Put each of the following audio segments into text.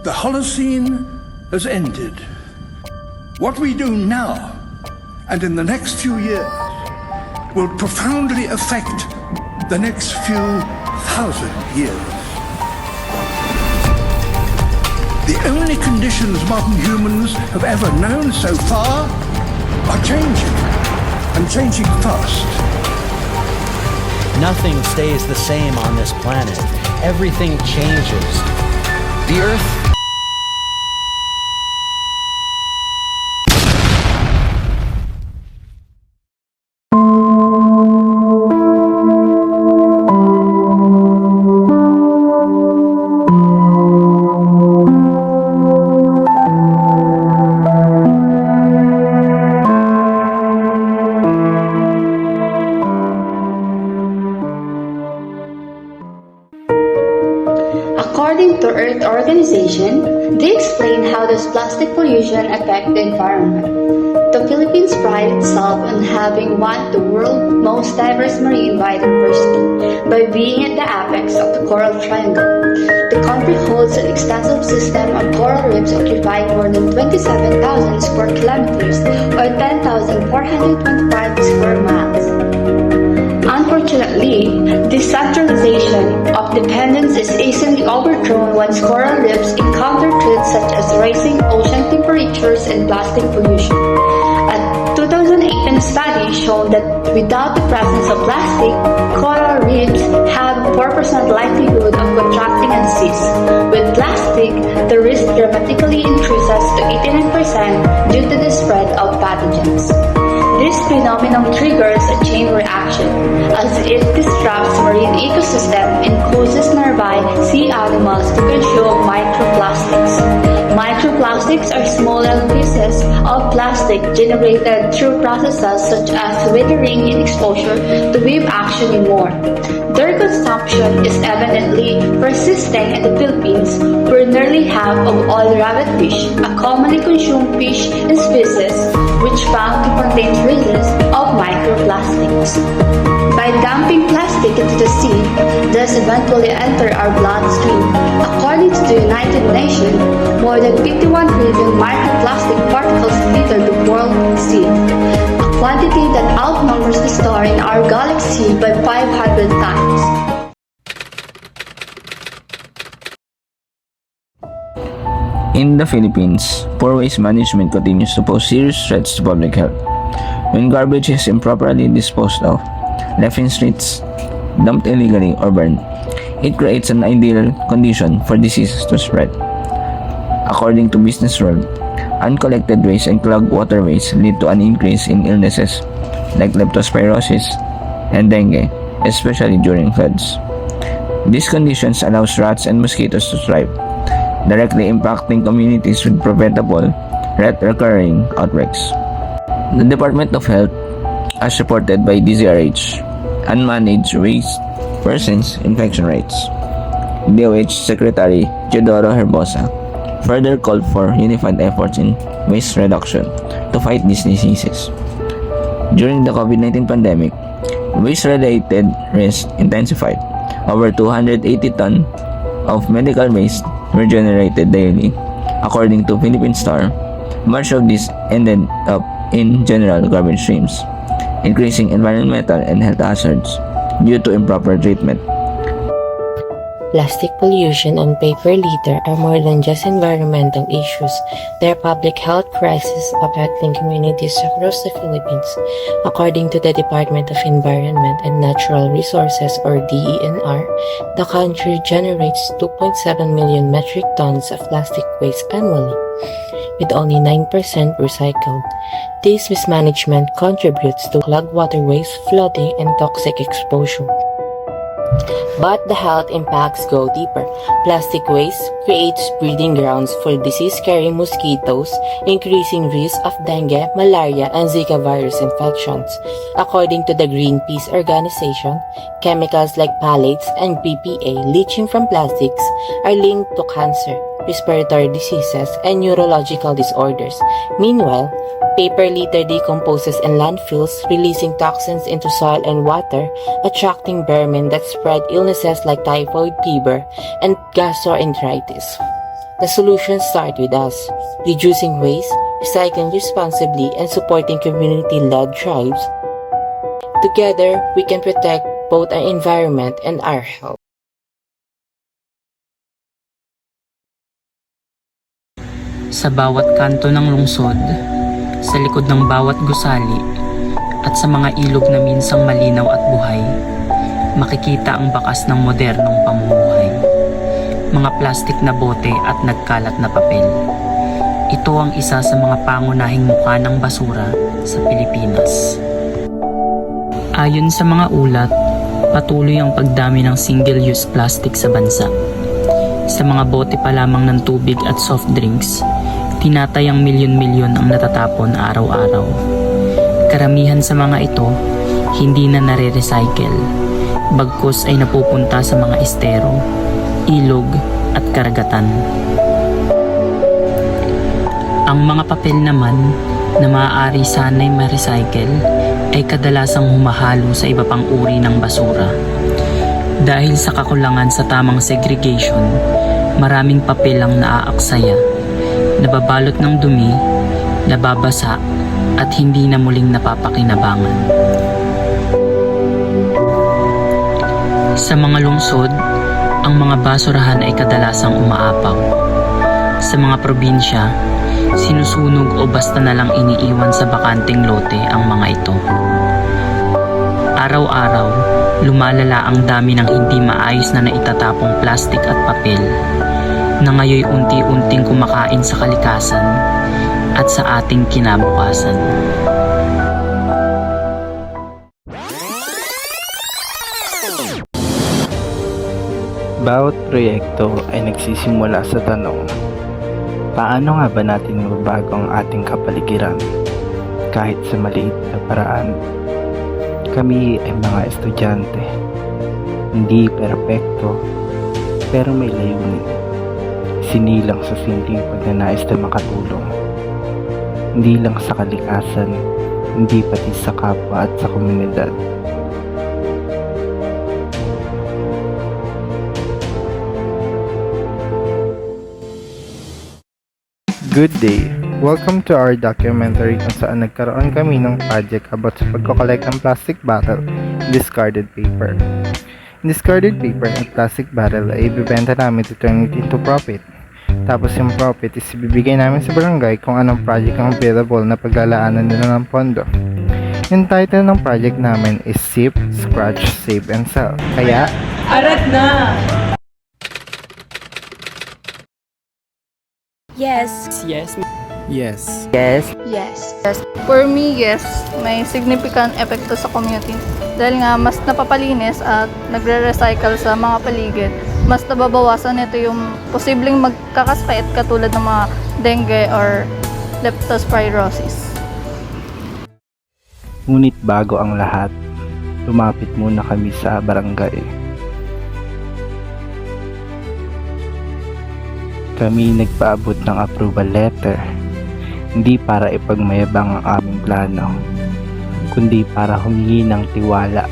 The Holocene has ended. What we do now and in the next few years will profoundly affect the next few thousand years. The only conditions modern humans have ever known so far are changing, and changing fast. Nothing stays the same on this planet. Everything changes. The Earth According to Earth Organization, they explain how does plastic pollution affect the environment. The Philippines prides itself on having one of the world's most diverse marine biodiversity by being at the apex of the Coral Triangle. The country holds an extensive system of coral reefs occupying more than 27,000 square kilometers or 10,425 square miles. Unfortunately, this centralization of dependence is easily overthrown once coral reefs encounter threats such as rising ocean temperatures and plastic pollution. A 2018 study showed that without the presence of plastic, coral reefs have 4% likelihood of contracting disease. With plastic, the risk dramatically increases to 89% due to the spread of pathogens. This phenomenon triggers a chain reaction as it disrupts marine ecosystem and causes nearby sea animals to consume microplastics. Microplastics are smaller pieces of plastic generated through processes such as weathering and exposure to wave action and more. Their consumption is evidently persisting in the Philippines, where nearly half of all rabbit fish, a commonly consumed fish species, which found to contain traces of microplastics. By dumping plastic into the sea, these eventually enter our bloodstream. According to the United Nations, more than 51 trillion microplastic particles litter the world sea, a quantity that outnumbers the star in our galaxy by 500 times. In the Philippines, poor waste management continues to pose serious threats to public health. When garbage is improperly disposed of, left in streets, dumped illegally, or burned, it creates an ideal condition for diseases to spread. According to Business World, uncollected waste and clogged waterways lead to an increase in illnesses like leptospirosis and dengue, especially during floods. These conditions allow rats and mosquitoes to thrive, directly impacting communities with preventable, recurring outbreaks. The Department of Health, as reported by DZRH, unmanaged waste worsens infection rates. DOH Secretary Teodoro Herbosa further called for unified efforts in waste reduction to fight these diseases. During the COVID-19 pandemic, waste-related risks intensified. Over 280 tons of medical waste were generated daily. According to Philippine Star, much of this ended up in general garbage streams, increasing environmental and health hazards due to improper treatment. Plastic pollution and paper litter are more than just environmental issues. They are public health crises affecting communities across the Philippines. According to the Department of Environment and Natural Resources or DENR, the country generates 2.7 million metric tons of plastic waste annually, with only 9% recycled. This mismanagement contributes to clogged waterways, flooding, and toxic exposure. But the health impacts go deeper. Plastic waste creates breeding grounds for disease-carrying mosquitoes, increasing risk of dengue, malaria, and Zika virus infections. According to the Greenpeace organization, chemicals like phthalates and BPA leaching from plastics are linked to cancer, respiratory diseases, and neurological disorders. Meanwhile, paper litter decomposes in landfills, releasing toxins into soil and water, attracting vermin that spread illnesses like typhoid fever and gastroenteritis. The solutions start with us, reducing waste, recycling responsibly, and supporting community-led drives. Together, we can protect both our environment and our health. Sa bawat kanto ng lungsod, sa likod ng bawat gusali, at sa mga ilog na minsang malinaw at buhay, makikita ang bakas ng modernong pamumuhay. Mga plastik na bote at nagkalat na papel. Ito ang isa sa mga pangunahing mukha ng basura sa Pilipinas. Ayon sa mga ulat, patuloy ang pagdami ng single-use plastic sa bansa. Sa mga bote pa lamang ng tubig at soft drinks, tinatayang milyon-milyon ang natatapon araw-araw. Karamihan sa mga ito, hindi na nare-recycle, bagkus ay napupunta sa mga estero, ilog at karagatan. Ang mga papel naman na maaari sana'y ma-recycle ay kadalasang humahalo sa iba pang uri ng basura. Dahil sa kakulangan sa tamang segregation, maraming papel ang naaaksaya, nababalot ng dumi, nababasa at hindi na muling napapakinabangan. Sa mga lungsod, ang mga basurahan ay kadalasang umaapaw. Sa mga probinsya, sinusunog o basta na lang iniiwan sa bakanting lote ang mga ito. Araw-araw, lumalala ang dami ng hindi maayos na naitatapong plastik at papel na ngayoy unti-unting kumakain sa kalikasan at sa ating kinabukasan. Bawat proyekto ay nagsisimula sa tanong, paano nga ba natin mababago ang ating kapaligiran kahit sa maliit na paraan? Kami ay mga estudyante, hindi perpekto, pero may layunin. Sinilang sa simpleng pagnanais na makatulong. Hindi lang sa kalikasan, hindi pati sa kapwa at sa komunidad. Good day! Welcome to our documentary kung saan nagkaroon kami ng project about sa pagko-collect ng plastic bottle and discarded paper. Yung discarded paper at plastic bottle ay ibibenta namin to turn it into profit. Tapos yung profit is ibibigay namin sa barangay kung anong project ang available na paglalaanan nila ng pondo. Yung title ng project namin is Sip, Scratch, Save, and Sell. Kaya, Arat na! Yes. Yes. yes. Yes. For me, yes, may significant epekto sa community. Dahil nga, mas napapalinis at nagre-recycle sa mga paligid, mas nababawasan ito yung posibleng magkakasakit katulad ng mga dengue or leptospirosis. Ngunit bago ang lahat, lumapit muna kami sa barangay. Kami nagpaabot ng approval letter, hindi para ipagmayabang ang aming plano, kundi para humingi ng tiwala.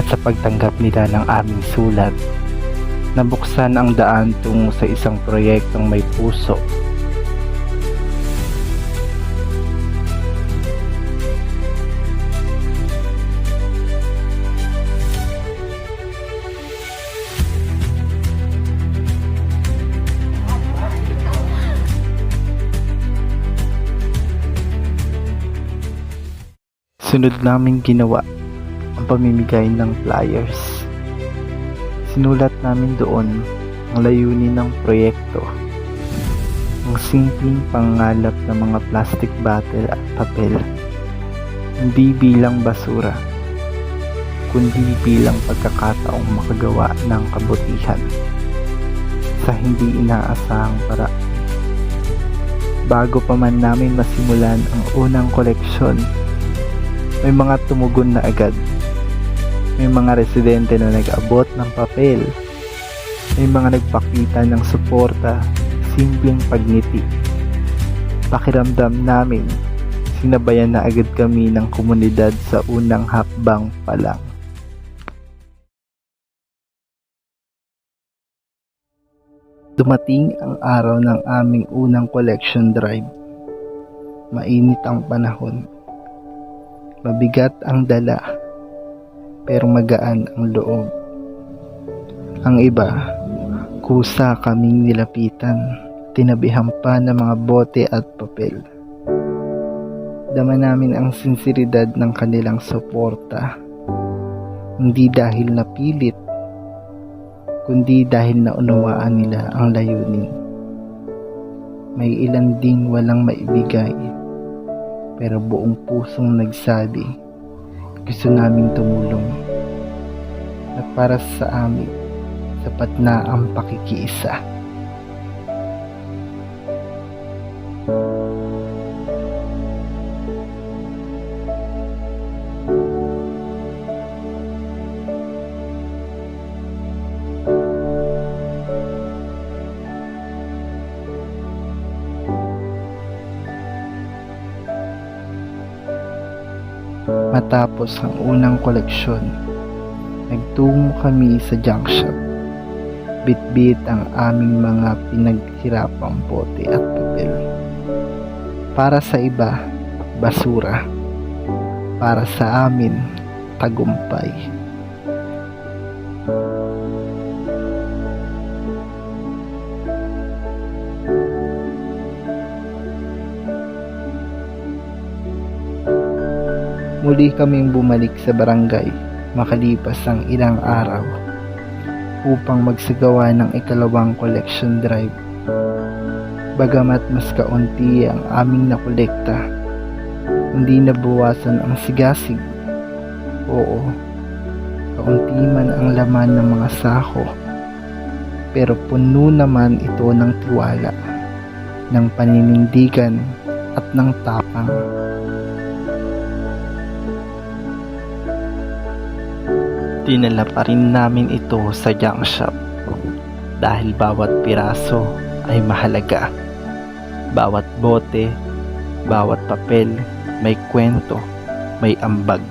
At sa pagtanggap nila ng aming sulat, nabuksan ang daan tungo sa isang proyektong may puso. Sunod naming ginawa ang pamimigay ng flyers. Sinulat namin doon ang layunin ng proyekto. Ang simpleng pangalap ng mga plastic bottle at papel, hindi bilang basura, kundi bilang pagkakataong makagawa ng kabutihan sa hindi inaasahang paraan. Bago pa man namin masimulan ang unang koleksyon, may mga tumugon na agad. May mga residente na nag-abot ng papel. May mga nagpakita ng suporta, simpleng pagngiti. Pakiramdam namin, sinabayan na agad kami ng komunidad sa unang hakbang pa lang. Dumating ang araw ng aming unang collection drive. Mainit ang panahon. Mabigat ang dala, pero magaan ang loob. Ang iba, kusa kaming nilapitan, tinabihan pa ng mga bote at papel. Dama namin ang sinseridad ng kanilang suporta. Hindi dahil napilit, kundi dahil naunawaan nila ang layunin. May ilan ding walang maibigay, pero buong pusong nagsabi, gusto naming tumulong. Na para sa amin, sapat na ang pakikiisa. Matapos ang unang koleksyon, nagtungo kami sa junk shop. Bit-bit ang aming mga pinaghirapang bote at papel. Para sa iba, basura. Para sa amin, tagumpay. Muli kaming bumalik sa barangay makalipas ang ilang araw upang magsagawa ng ikalawang collection drive. Bagamat mas kaunti ang aming nakolekta, hindi nabawasan ang sigasig. Oo, kaunti man ang laman ng mga sako, pero puno naman ito ng tiwala, ng paninindigan at ng tapang. Dinala pa rin namin ito sa junk shop dahil bawat piraso ay mahalaga. Bawat bote, bawat papel, may kwento, may ambag.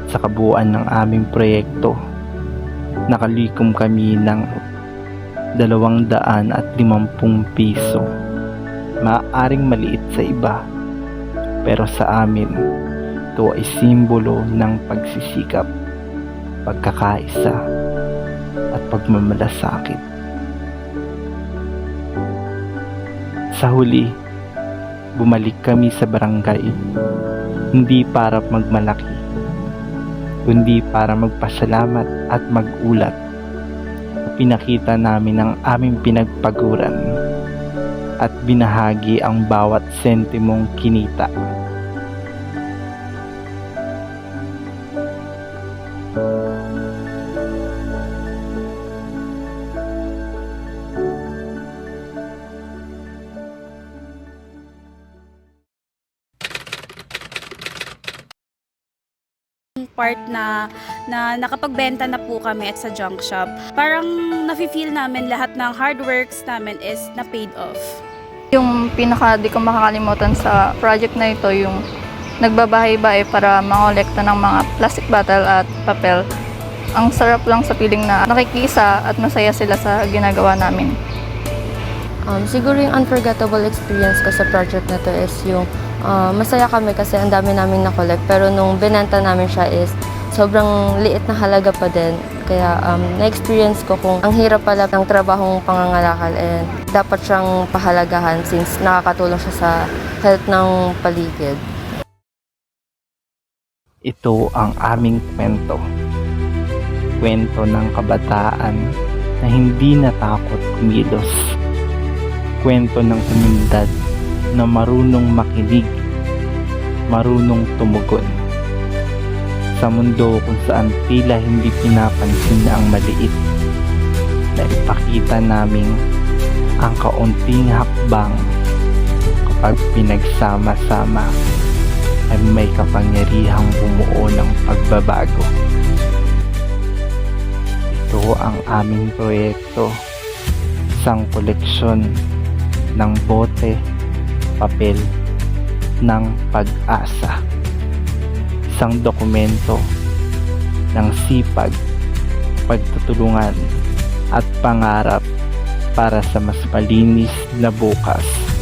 Sa kabuuan ng aming proyekto, nakalikom kami ng 250 piso. Maaaring maliit sa iba, pero sa amin, ito ay simbolo ng pagsisikap, pagkakaisa, at pagmamalasakit. Sa huli, bumalik kami sa barangay, hindi para magmalaki, kundi para magpasalamat at magulat. Pinakita namin ang aming pinagpaguran at binahagi ang bawat sentimong kinita. Part na nakapagbenta na po kami at sa junk shop, parang nafe-feel namin lahat ng hard works namin is na paid off. Yung pinaka di ko makakalimutan sa project na ito, yung nagbabahay-bahay para mangolekta ng mga plastic bottle at papel. Ang sarap lang sa feeling na nakikisa at masaya sila sa ginagawa namin. Siguro yung unforgettable experience ko sa project na to is yung masaya kami kasi ang dami namin na-collect, pero nung binenta namin siya is sobrang liit na halaga pa din. Kaya na-experience ko kung ang hirap pala ng trabahong pangangalakal and dapat siyang pahalagahan since nakakatulong siya sa health ng paligid. Ito ang aming kwento. Kwento ng kabataan na hindi natakot kumilos. Kwento ng komunidad na marunong makinig, marunong tumugon. Sa mundo kung saan tila hindi pinapansin ang maliit, na ipakita namin ang kaunting hakbang kapag pinagsama-sama ay may kapangyarihang bumuo ng pagbabago. Ito ang aming proyekto, isang koleksyon ng bote, papel ng pag-asa. Isang dokumento ng sipag, pagtutulungan at pangarap para sa mas malinis na bukas.